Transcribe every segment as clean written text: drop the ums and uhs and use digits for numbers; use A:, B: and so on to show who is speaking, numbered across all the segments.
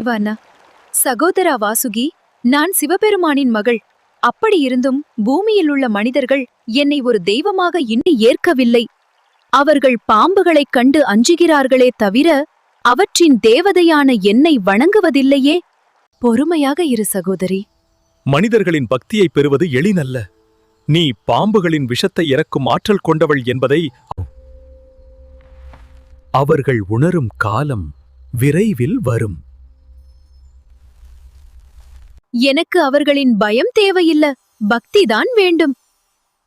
A: அண்ணா. சகோதரா வாசுகி, நான் சிவபெருமானின் மகள். அப்படியிருந்தும் பூமியில் உள்ள மனிதர்கள் என்னை ஒரு தெய்வமாக இன்னும் ஏற்கவில்லை. அவர்கள் பாம்புகளைக் கண்டு அஞ்சுகிறார்களே தவிர அவற்றின் தேவதையான என்னை வணங்குவதில்லையே. பொறுமையாக இரு சகோதரி.
B: மனிதர்களின் பக்தியை பெறுவது எளினல்ல. நீ பாம்புகளின் விஷத்தை இறக்கும் ஆற்றல் கொண்டவள் என்பதை அவர்கள் உணரும் காலம் விரைவில் வரும்.
A: எனக்கு அவர்களின் பயம் தேவையில்ல, பக்திதான் வேண்டும்.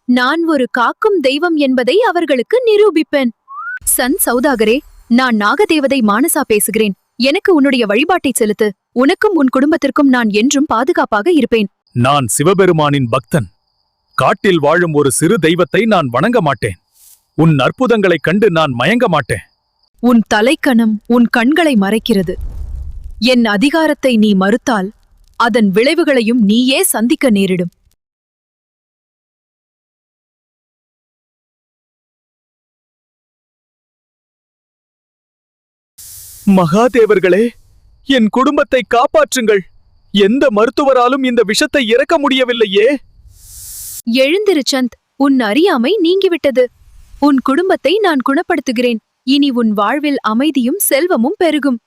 A: நான் ஒரு காக்கும் தெய்வம் என்பதை அவர்களுக்கு நிரூபிப்பேன். சௌதாகரே, நான் நாகதேவதை மானசா பேசுகிறேன். எனக்கு உன்னுடைய வழிபாட்டை செலுத்து. உனக்கும் உன் குடும்பத்திற்கும் நான் என்றும் பாதுகாப்பாக இருப்பேன்.
B: நான் சிவபெருமானின் பக்தன். காட்டில் வாழும் ஒரு சிறு தெய்வத்தை நான் வணங்க மாட்டேன். உன் அற்புதங்களைக் கண்டு நான் மயங்க மாட்டேன்.
A: உன் தலைக்கணம் உன் கண்களை மறைக்கிறது. என் அதிகாரத்தை நீ மறுத்தால் அதன் விளைவுகளையும் நீயே சந்திக்க நேரிடும்.
B: மகாதேவர்களே, என் குடும்பத்தை காப்பாற்றுங்கள். எந்த மருத்துவராலும் இந்த விஷத்தை இறக்க முடியவில்லையே.
A: எழுந்திரு சந்த், உன் அறியாமை நீங்கிவிட்டது. உன் குடும்பத்தை நான் குணப்படுத்துகிறேன். இனி உன் வாழ்வில் அமைதியும் செல்வமும் பெருகும்.